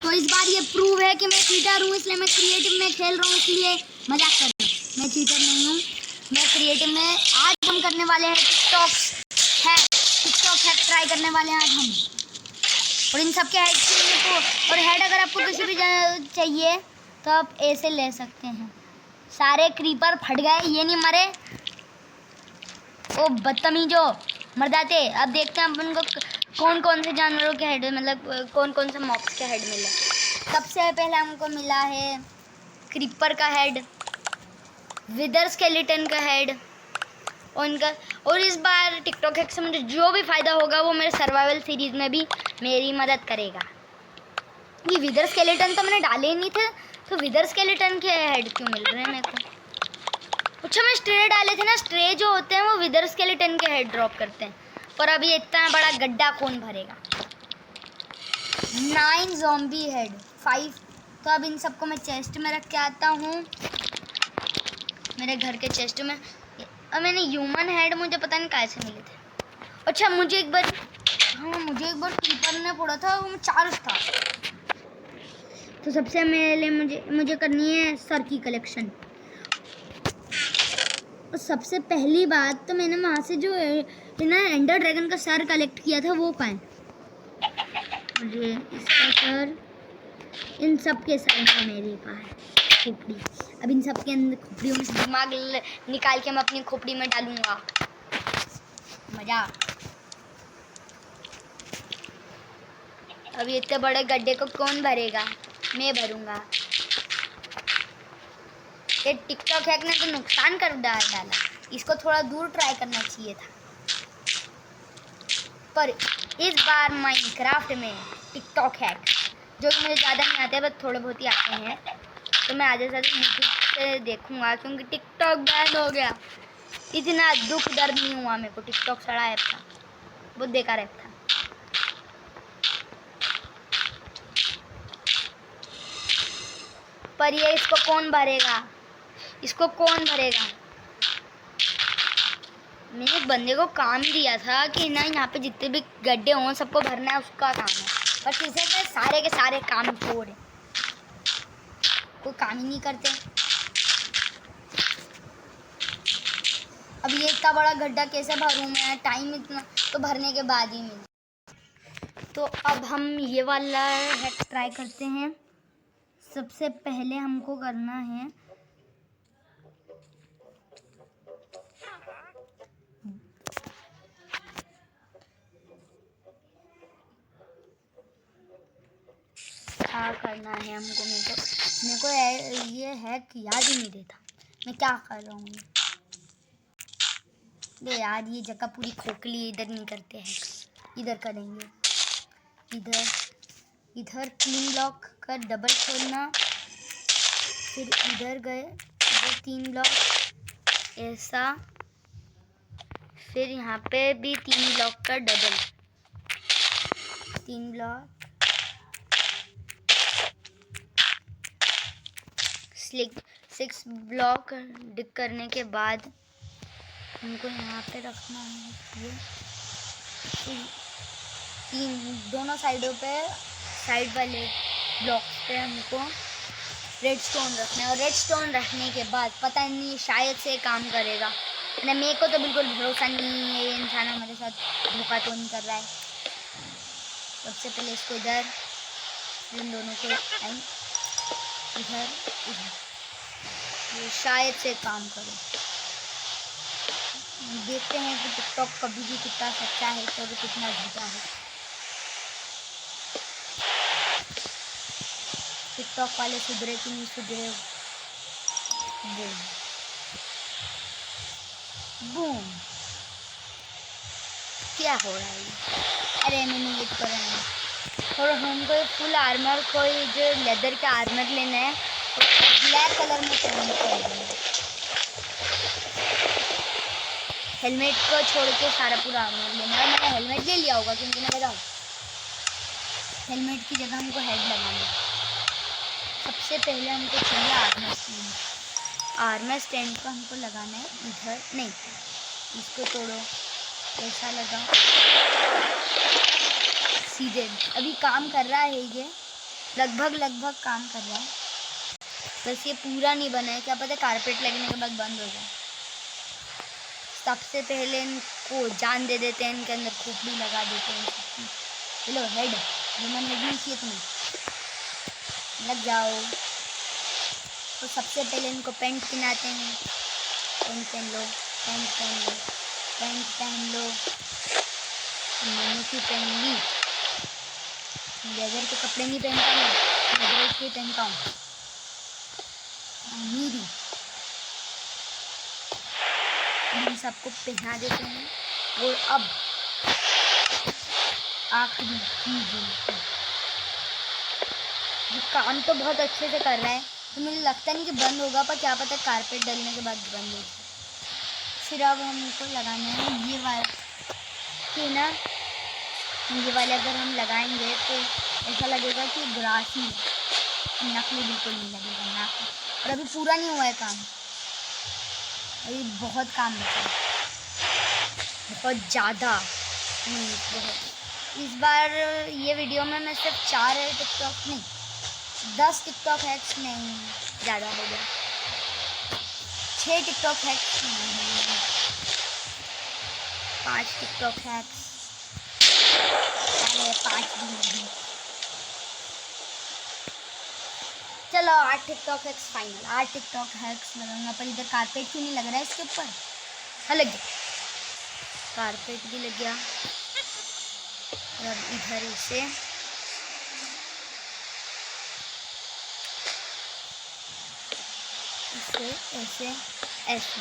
तो इस बार ये प्रूव है कि मैं चीटर हूँ, इसलिए मैं क्रिएटिव में खेल रहा हूँ, इसलिए मजाक कर रहा हूँ। मैं चीटर नहीं हूँ, मैं क्रिएटिव में। आज हम करने वाले हैं टिकटॉक हैक ट्राई करने वाले हैं आज हम। और इन सब के हेड को और हेड अगर आपको किसी भी चाहिए तो आप ऐसे ले सकते हैं। सारे क्रीपर फट गए, ये नहीं मरे। ओ बदतमीजो, मर जाते। अब देखते हैं अपन को कौन कौन से जानवरों के हेड, मतलब कौन कौन से मॉब्स के हेड मिले। सबसे पहले हमको मिला है क्रीपर का हेड, विदर स्केलेटन का हेड और इस बार टिकटॉक हैक से मुझे जो भी फ़ायदा होगा वो मेरे सर्वाइवल सीरीज़ में भी मेरी मदद करेगा। ये विदर स्केलेटन तो मैंने डाले ही नहीं थे, तो विदर स्केलेटन के हेड क्यों मिल रहे हैं मेरे को? अच्छा, मैं स्ट्रे डाले थे ना, स्ट्रे जो होते हैं वो विदर स्केलेटन के हेड ड्रॉप करते हैं। पर अभी इतना बड़ा गड्ढा कौन भरेगा? 9 ज़ॉम्बी हेड, 5। तो अब इन सबको मैं चेस्ट में रख के आता हूँ, मेरे घर के चेस्ट में। अब मैंने ह्यूमन हेड मुझे पता नहीं कैसे मिले थे। अच्छा, मुझे एक बार क्रीपर ने फोड़ा था, वो चार्ज था। तो सबसे पहले मुझे करनी है सर की कलेक्शन। और सबसे पहली बात तो मैंने वहाँ से जो ना एंडर ड्रैगन का सर कलेक्ट किया था वो कहाँ है? मुझे इसका सर, इन सब के सर है मेरे पास। खोपड़ी, अब इन सब के अंदर खोपड़ियों में से दिमाग निकाल के मैं अपनी खोपड़ी में डालूंगा। मजा। अब इतने बड़े गड्ढे को कौन भरेगा? मैं भरूंगा। ये टिकटॉक हैक ने तो नुकसान कर डाला, इसको थोड़ा दूर ट्राई करना चाहिए था। पर इस बार माइनक्राफ्ट में टिकटॉक हैक, जो कि मुझे ज़्यादा नहीं आते, बस थोड़े बहुत ही आते हैं, तो मैं आधे से यूट्यूब से देखूंगा, क्योंकि टिकटॉक बैन हो गया। इतना दुख दर्द नहीं हुआ मेरे को। टिकटॉक सड़ा ऐप था, बहुत बेकार ऐप था। पर ये इसको कौन भरेगा? मैंने एक बंदे को काम दिया था कि ना यहाँ पे जितने भी गड्ढे हों सबको भरना है, उसका काम है। पर किसी ने सारे के सारे काम छोड़े, कोई काम ही नहीं करते। अब ये इतना बड़ा गड्ढा कैसे भरूँ मैं? टाइम इतना तो भरने के बाद ही मिल। तो अब हम ये वाला हैक ट्राई करते हैं। सबसे पहले हमको करना है क्या करना है हमको। मेरे को ये हैक याद ही नहीं रहता, मैं क्या कर रहा हूँ। ये यार, ये जगह पूरी खोखली, इधर नहीं करते हैं, इधर करेंगे। इधर 3 ब्लॉक का डबल छोड़ना, फिर इधर गए, इधर 3 ब्लॉक ऐसा, फिर यहाँ पे भी 3 ब्लॉक का डबल, 3 ब्लॉक 6 ब्लॉक डिग करने के बाद हमको यहाँ पे रखना है ये 3 दोनों साइडों पे, साइड वाले ब्लॉक पे हमको रेडस्टोन रखना है। और रेडस्टोन रखने के बाद पता नहीं शायद से काम करेगा, मेरे को तो बिल्कुल भरोसा नहीं है ये इंसान हमारे साथ धोखा तो नहीं कर रहा है। सबसे पहले इसको इधर, इन दोनों को इधर, ये शायद से काम करे। देखते हैं कि टिकटॉक कभी भी कितना सच्चा है तो कितना झूठा है। टिकटॉक वाले सुधरे कि नहीं सुधरे। बूम, क्या हो रहा है? अरे मैंने ये कर रहा है। और हमको फुल आर्मर, कोई जो लेदर का आर्मर लेना है, ब्लैक कलर में पहन के हेलमेट को छोड़ के सारा पूरा आर्मर लेना है। मैंने हेलमेट ले लिया होगा क्योंकि मैं लगा हेलमेट की जगह हमको हेड लगाना। सबसे पहले हमको चाहिए आर्मर स्टैंड। आर्मर स्टैंड को हमको लगाना है इधर, नहीं इसको तोड़ो, ऐसा लगाओ सीधे। अभी काम कर रहा है ये, लगभग काम कर रहा है, बस ये पूरा नहीं बना है। क्या पता कारपेट लगने के बाद बंद हो जाए। सबसे पहले इनको जान दे देते हैं, इनके अंदर खोपड़ी लगा देते हैं। हेलो हेड, ह्यूमन हेड नहीं चाहिए तुम्हें, लग जाओ। तो सबसे पहले इनको पेंट पहनाते हैं। पेंट पहन लो, पेंट पहन लो, पेंट पहन लो। मैंने क्यों पहनूंगी? लेदर के कपड़े नहीं पहनता मैं, लेदर इसलिए पहनता हूँ मेरी। हम सबको पहना देते हैं। और अब आखिरी चीज, ये काम तो बहुत अच्छे से कर रहा है, तो मुझे लगता नहीं कि बंद होगा, पर क्या पता कारपेट डलने के बाद बंद हो जाए। फिर अब हमको लगाना है ये वाला कि ना, ये वाले अगर हम लगाएंगे तो ऐसा लगेगा कि ग्रास ही, नकली बिल्कुल नहीं लगेगा नकली। और अभी पूरा नहीं हुआ है काम, अभी बहुत काम बचा है, बहुत ज़्यादा। बहुत। इस बार ये वीडियो में मैं सिर्फ 4 टिकटॉक नहीं 10 टिकटॉक हैक्स नहीं, ज़्यादा हो गया, 6 टिकटॉक हैक्स नहीं, 5 टिकटॉक हैक्स, अरे 5 भी नहीं, चलो 8 TikTok hacks final. 8 TikTok hacks लगाऊंगा, पर इधर कारपेट क्यों नहीं लग रहा है इसके ऊपर? हाँ लग गया, कारपेट भी लग गया। और इधर इसे ऐसे ऐसे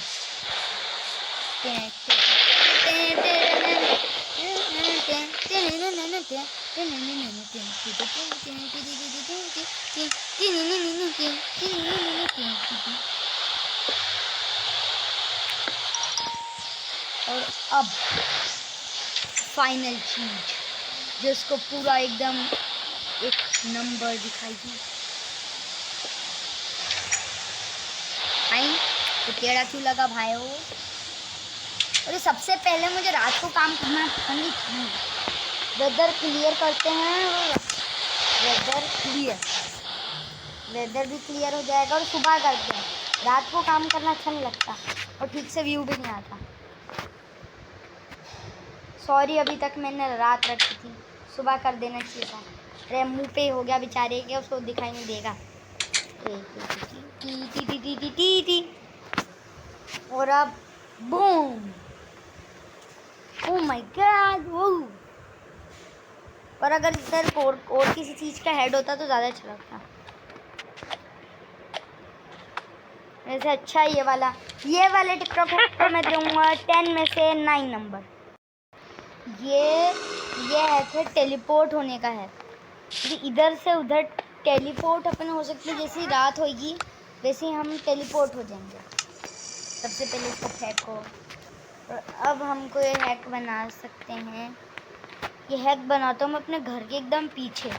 और अब फाइनल चीज जिसको पूरा एकदम एक नंबर दिखाई दी। भाई तो टेढ़ा क्यों लगा भाई हो? और सबसे पहले मुझे रात को काम करना पसंद ही नहीं। वेदर क्लियर करते हैं और वेदर भी क्लियर हो जाएगा और सुबह करते हैं। रात को काम करना अच्छा नहीं लगता और ठीक से व्यू भी नहीं आता। सॉरी, अभी तक मैंने रात रखी थी, सुबह कर देना चाहिए था। अरे मुंह पे हो गया बेचारे के, उसको दिखाई नहीं देगा। और अब बूम, ओह माय गॉड। और अगर इधर और किसी चीज़ का हेड होता तो ज़्यादा अच्छा लगता। वैसे अच्छा ये वाले टिकटॉक को मैं दूंगा 10 में से 9 नंबर। ये है टेलीपोर्ट होने का है, इधर से उधर टेलीपोर्ट अपन हो सकती है। जैसी रात होगी वैसे ही हम टेलीपोर्ट हो जाएंगे। सबसे पहले इसको फेंको। और अब हमको ये हैक बना सकते हैं। ये हैक बनाता हूँ मैं अपने घर के एकदम पीछे।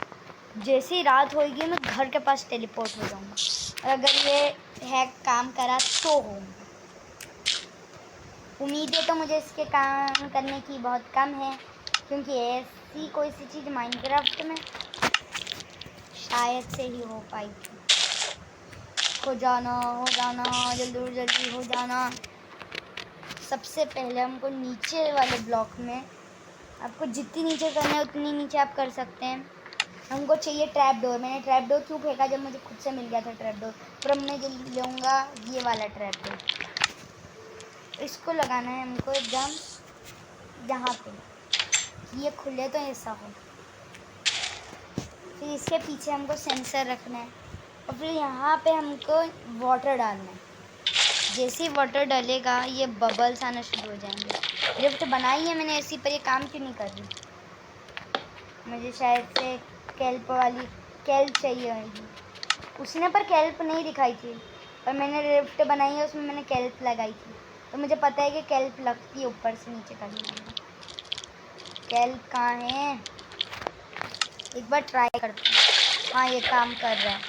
जैसे ही रात होगी मैं घर के पास टेलीपोर्ट हो जाऊँगा। और अगर ये हैक काम करा तो होगा। उम्मीदें तो मुझे इसके काम करने की बहुत कम है, क्योंकि ऐसी कोई सी चीज़ माइनक्राफ्ट में शायद से ही हो पाई थी। हो जाना जल्दी हो जाना। सबसे पहले हमको नीचे वाले ब्लॉक में, आपको जितनी नीचे करना है उतनी नीचे आप कर सकते हैं। हमको चाहिए ट्रैप डोर। मैंने ट्रैप डोर क्यों फेंका? जब मुझे खुद से मिल गया था ट्रैप डोर। पर अब मैं लूँगा ये वाला ट्रैप डोर। इसको लगाना है हमको एकदम यहाँ पे, ये खुले तो ऐसा हो। फिर इसके पीछे हमको सेंसर रखना है और फिर यहाँ पे हमको वाटर डालना है। जैसे ही वाटर डालेगा ये बबल्स आना शुरू हो जाएंगे। लिफ्ट बनाई है मैंने ऐसी, पर ये काम क्यों नहीं कर रही? मुझे शायद से कैल्प चाहिए होगी। उसने पर कैल्प नहीं दिखाई थी, पर मैंने लिफ्ट बनाई है उसमें मैंने कैल्प लगाई थी, तो मुझे पता है कि कैल्प लगती है ऊपर से नीचे करने में। कैल्प कहाँ है? एक बार ट्राई करते हैं। हाँ ये काम कर रहा है।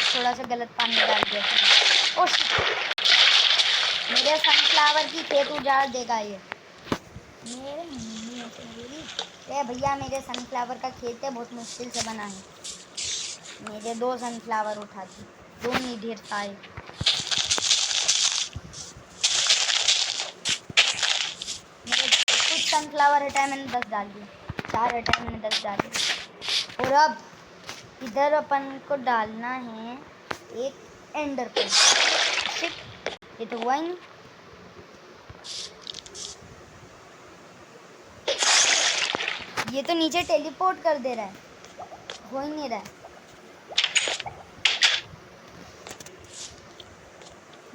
थोड़ा सा गलत पानी डाल दिया था। ओह मेरे सनफ्लावर की खेत उजाड़ देगा ये। मेरे ए भैया मेरे सनफ्लावर का खेत है, बहुत मुश्किल से बना है। मेरे 2 सनफ्लावर उठाती, 2 नहीं ढेर सारे। मेरे कुछ सनफ्लावर हटाए मैंने 10 डाल दिए, 4 हटाए मैंने 10 डाल दिए। और अब इधर अपन को डालना है एक एंडर पर्ल। ये तो हुआ ही नहीं। ये तो नीचे टेलीपोर्ट कर दे रहा है, हो ही नहीं रहा है।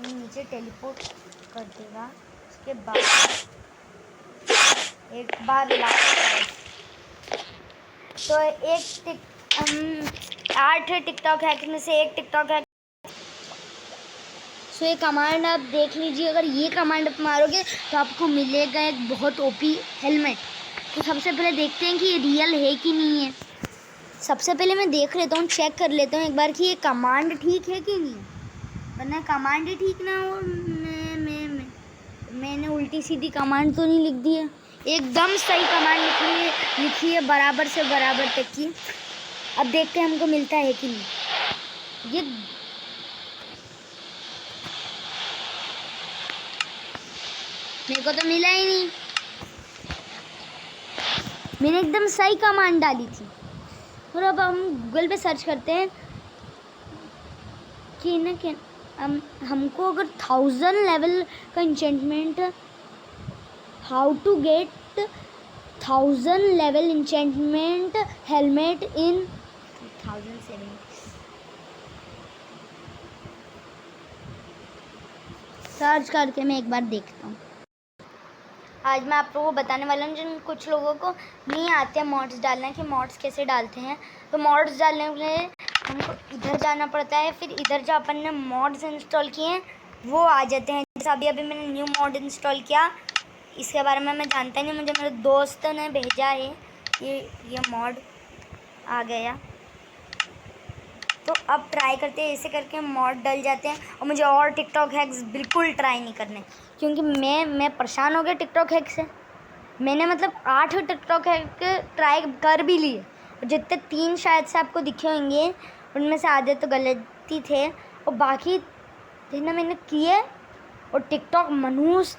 नीचे टेलीपोर्ट कर देगा, उसके बाद एक बार तो 8 टिकटॉक हैक में से 1 टिकटॉक हैक। सो ये कमांड आप देख लीजिए, अगर ये कमांड आप मारोगे तो आपको मिलेगा एक बहुत ओपी हेलमेट। तो सबसे पहले देखते हैं कि ये रियल है कि नहीं है। सबसे पहले मैं देख लेता हूँ, चेक कर लेता हूँ एक बार कि ये कमांड ठीक है कि नहीं, वरना कमांड ही ठीक ना हो। मैंने उल्टी सीधी कमांड तो नहीं लिख दी है, एकदम सही कमांड लिखी है बराबर से बराबर तक की। अब देखते हैं हमको मिलता है कि नहीं। ये मेरे को तो मिला ही नहीं, मैंने एकदम सही कमांड डाली थी। और अब हम गूगल पे सर्च करते हैं कि हमको अगर 1000 लेवल का enchantment, how to get 1000 level enchantment helmet in 2007। Search करके मैं एक बार देखता हूँ। आज मैं आप लोगों को बताने वाला हूँ जिन कुछ लोगों को नहीं आते हैं मॉड्स डालना, कि मॉड्स कैसे डालते हैं। तो मॉड्स डालने के लिए हमको इधर जाना पड़ता है, फिर इधर जो अपन ने मॉड्स इंस्टॉल किए हैं वो आ जाते हैं। जैसे अभी मैंने न्यू मॉड इंस्टॉल किया, इसके बारे में मैं जानता नहीं, मुझे मेरे दोस्त ने भेजा है ये मॉड आ गया। तो अब ट्राई करते हैं, ऐसे करके मॉड डल जाते हैं। और मुझे और टिकटॉक हैक्स बिल्कुल ट्राई नहीं करने, क्योंकि मैं परेशान हो गया टिकटॉक हैक से। मैंने मतलब 8 टिकटॉक हैक ट्राई कर भी लिए, और जितने 3 शायद से आपको दिखे होंगे उनमें से आधे तो गलती थे, और बाकी थे ना मैंने किए। और टिकटॉक मनहूस,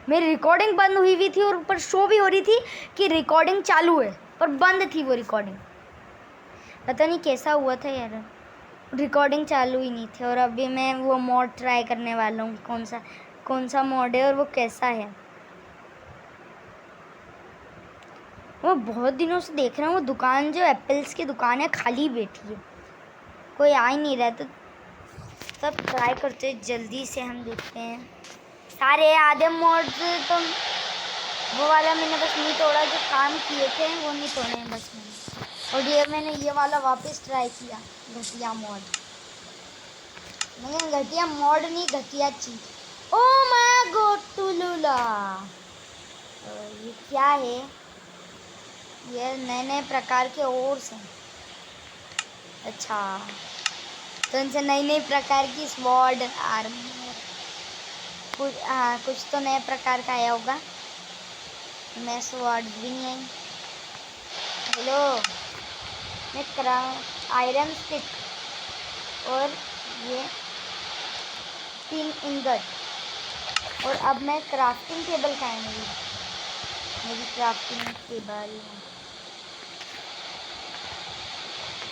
मेरी रिकॉर्डिंग बंद हुई थी और ऊपर शो भी हो रही थी कि रिकॉर्डिंग चालू है, पर बंद थी वो रिकॉर्डिंग। पता नहीं कैसा हुआ था यार, रिकॉर्डिंग चालू ही नहीं थी। और अभी मैं वो मॉड ट्राई करने वाला हूँ, कौन सा मॉड है और वो कैसा है। वो बहुत दिनों से देख रहा हूँ, वो दुकान जो एप्पल्स की दुकान है खाली बैठी है, कोई आ ही नहीं रहा। तो सब ट्राई करते जल्दी से हम देखते हैं। सारे आधे मॉड्स तो वो वाला मैंने बस नहीं तोड़ा, जो काम किए थे वो नहीं तोड़े हैं बस मैंने। और मैंने ये वाला वापस ट्राई किया, घटिया मॉड। नहीं घटिया मॉड नहीं, घटिया चीज। ओ माय गॉड टुलुला, ये क्या है? ये नए प्रकार के ओर्स हैं। अच्छा, तो इनसे नई प्रकार की स्वॉर्ड आर्मर कुछ तो नए प्रकार का आया होगा। मैं स्वॉर्ड भी नहीं आई। हेलो, मैं आयरन स्टिक और ये 3 इंगट। और अब मैं क्राफ्टिंग टेबल का है मेरी क्राफ्टिंग टेबल,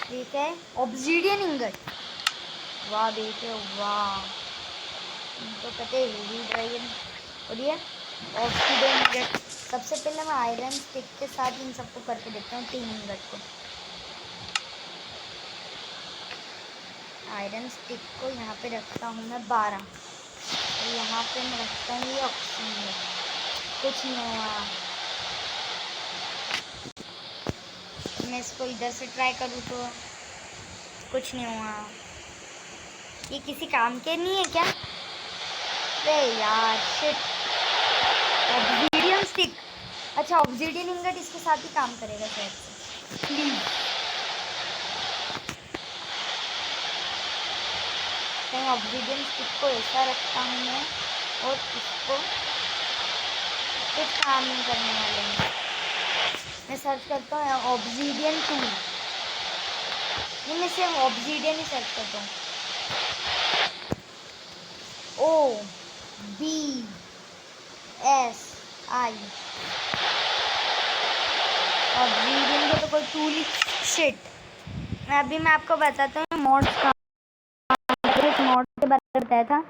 ठीक है। ऑब्सीडियन इंगट, वाह बेटे वाह, तो कहते हैं। और ये ऑब्सीडियन इंगट। सबसे पहले मैं आयरन स्टिक के साथ इन सबको करके देखता हूँ, 3 इंगट को। आयरन स्टिक को यहाँ पे रखता हूँ मैं 12, और यहाँ पे मैं रखता हूँ ये ऑक्सीजन। कुछ नहीं हुआ। मैं इसको इधर से ट्राई करूँ तो कुछ नहीं हुआ। ये किसी काम के नहीं है क्या? अरे यार शिट। ऑब्सीडियन स्टिक, अच्छा ऑब्सीडियन इंगट इसके साथ ही काम करेगा शायद से। प्लीज कहीं ऑब्सीडियन स्टिक को ऐसा रखता हूँ मैं, और इसको कुछ काम नहीं करने वाले हैं। मैं सर्च करता हूँ ऑब्सीडियन टूल। नहीं, मैं सिर्फ ऑब्सीडियन ही सर्च करता हूँ। OBSI ऑब्सीडियन का तो कोई टूल ही शिट। अभी मैं आपको बताता हूँ मॉड्स का, मॉड के बारे में बताया था।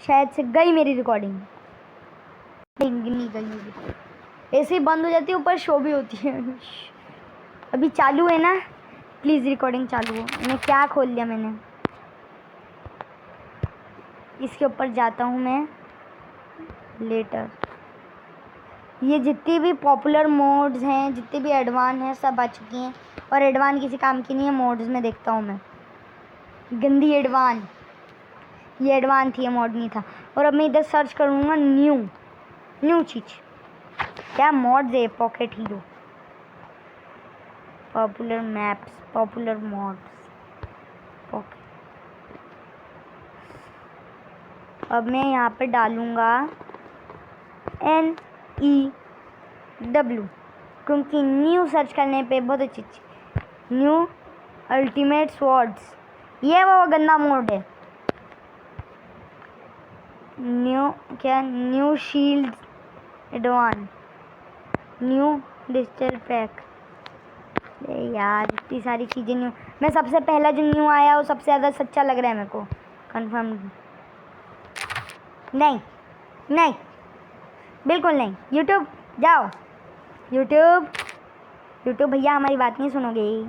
शायद से गई मेरी रिकॉर्डिंग, नहीं गई, ऐसे ही बंद हो जाती है, ऊपर शो भी होती है। अभी चालू है ना, प्लीज़ रिकॉर्डिंग चालू हो। मैं क्या खोल लिया मैंने, इसके ऊपर जाता हूँ मैं लेटर। ये जितनी भी पॉपुलर मोड्स हैं, जितने भी एडवान हैं, सब आ चुकी हैं। और एडवान किसी काम की नहीं है, मोड्स में देखता हूँ मैं। गंदी एडवान, ये एडवान थी, ये मॉड नहीं था। और अब मैं इधर सर्च करूँगा न्यू चीज़। क्या मॉड्स है? Pocket hero, popular maps, popular mods, pocket. अब मैं यहाँ पर डालूँगा NEW, क्योंकि न्यू सर्च करने पे बहुत अच्छी न्यू अल्टीमेट स्वॉर्ड्स, ये वो गंदा मोड है। New shield advance, new digital pack. यार इतनी सारी चीज़ें न्यू। मैं सबसे पहला जो न्यू आया वो सबसे ज़्यादा सच्चा लग रहा है मेरे को, कंफर्म। नहीं बिल्कुल नहीं। यूट्यूब जाओ, यूट्यूब भैया हमारी बात नहीं सुनोगे।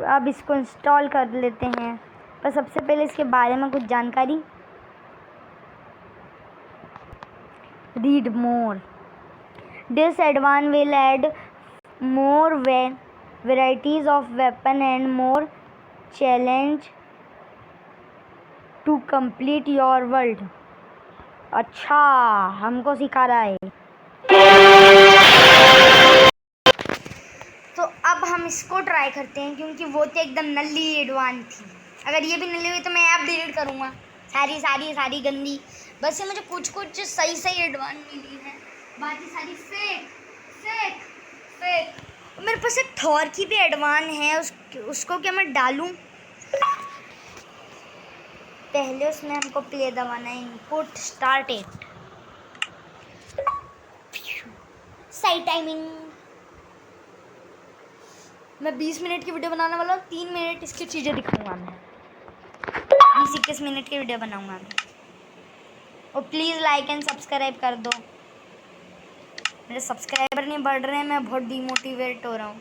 अब इसको इंस्टॉल कर लेते हैं, पर सबसे पहले इसके बारे में कुछ जानकारी। Read more, this advance will add more varieties of weapon and more challenge to complete your world। अच्छा, हमको सिखा रहा है। तो अब हम इसको ट्राई करते हैं, क्योंकि वो तो एकदम नल्ली एडवांस थी। अगर ये भी नल्ली हुई तो मैं ऐप डिलीट करूँगा, सारी गंदी। बस ये मुझे कुछ सही एडवांस मिली है, बाकी सारी फेक। मेरे पास एक थॉर की भी एडवान है, उसको क्या मैं डालूं? पहले उसमें हमको प्ले दबाना है, इनपुट स्टार्ट इट। सही टाइमिंग। मैं 20 मिनट की वीडियो बनाने वाला हूँ, 3 मिनट इसकी चीज़ें दिखाऊंगा मैं। 20-21 मिनट की वीडियो बनाऊंगा मैं। और प्लीज़ लाइक एंड सब्सक्राइब कर दो। मेरे सब्सक्राइबर नहीं बढ़ रहे हैं, मैं बहुत डिमोटिवेट हो रहा हूँ।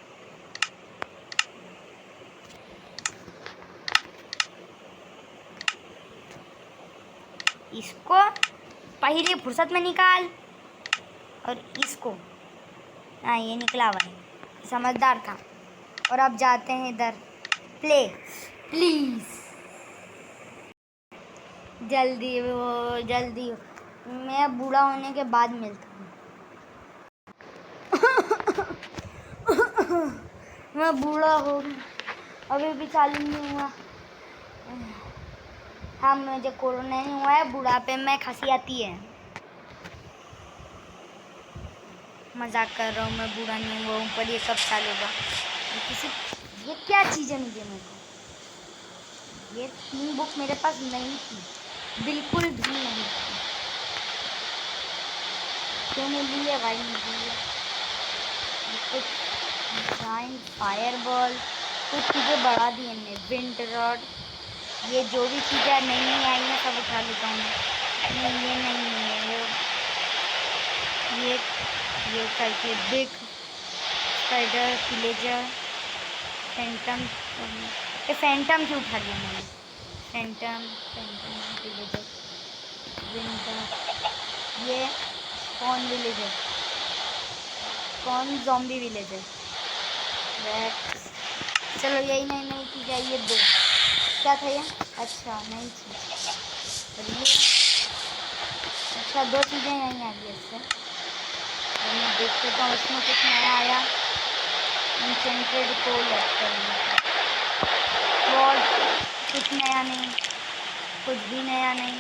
इसको पहले फुर्सत में निकाल, और इसको, हाँ ये निकला हुआ है, समझदार था। और अब जाते हैं इधर, प्ले प्लीज़, जल्दी हो। मैं बूढ़ा होने के बाद मिलता हूँ। मैं बूढ़ा हो, अभी भी चालू नहीं हुआ। हाँ, मुझे कोरोना नहीं हुआ है, बुढ़ापे में खांसी आती है। मजाक कर रहा हूँ, मैं बूढ़ा नहीं हुआ हूँ, पर ये सब चालू होगा। ये क्या चीज़ें मिली मेरे को? ये 3 बुक मेरे पास नहीं थी, बिल्कुल भी नहीं थी। क्यों मिली है भाई? मिली है कुछ फायरबॉल, कुछ चीज़ें बढ़ा दी हमने, विंड रॉड। ये जो भी चीज़ें नहीं आई हैं सब उठा लेता हूँ। नहीं ये नहीं है, ये करके बिग स्पाइडर विलेजर, फैंटम। ये फैंटम क्यों उठा लिया मैंने? फैंटम विलेजर, विंटर, ये spawn villager, spawn zombie villager. चलो यही नहीं चीज़ है, ये 2 क्या था ये? अच्छा नहीं थी, अच्छा 2 चीज़ें नहीं आ गई इससे। तो मैं देख लेता हूँ इसमें कुछ नया आया। इंसेंटेड को लगता है और कुछ नया नहीं, कुछ भी नया नहीं,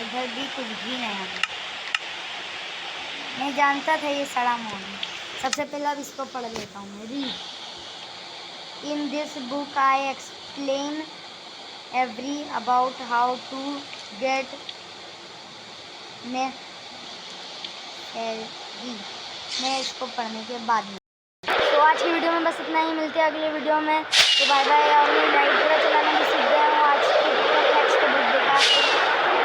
इधर भी कुछ भी नया नहीं। मैं जानता था ये सड़ा मोहन है। सबसे पहले अब इसको पढ़ लेता हूँ मैं। Read. In this book I explain every about how to get मैं इसको पढ़ने के बाद में। तो आज की वीडियो में बस इतना ही, मिलते हैं अगले वीडियो में। तो बाय बाय। और मैं लाइट पूरा चलाना भी सीख गया हूँ आज के बर्थडे का।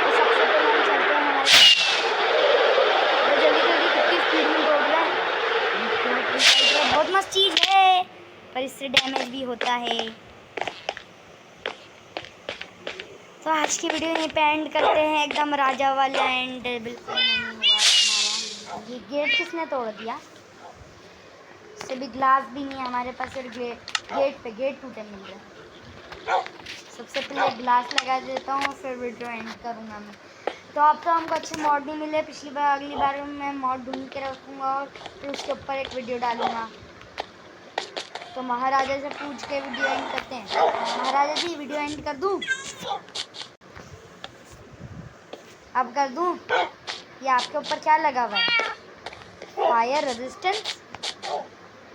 तो सबसे पहले हम चलते हैं हमारे तो जल्दी जल्दी कितनी स्पीड में दौड़ रहा है। बहुत मस्त चीज़ है पर इससे डैमेज भी होता है। तो आज की वीडियो यहीं पे एंड करते हैं, एकदम राजा वाला एंड बिल्कुल नहीं हुआ हमारा। ये गेट किसने तोड़ दिया? इससे भी ग्लास भी नहीं है हमारे पास, और गेट टूटे मिल रहे हैं। सबसे पहले ग्लास लगा देता हूँ फिर वीडियो एंड करूँगा मैं। तो अब तो हमको अच्छे मॉड नहीं मिले, अगली बार मैं मॉड ढूंढ के रखूँगा और फिर उसके ऊपर एक वीडियो डालूँगा। तो महाराजा से पूछ के वीडियो एंड करते हैं। महाराजा जी वीडियो एंड कर दूँ? अब कर दूँ? ये आपके ऊपर क्या लगा हुआ है? Fire resistance?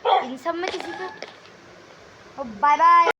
इन सब में किसी को? Bye bye.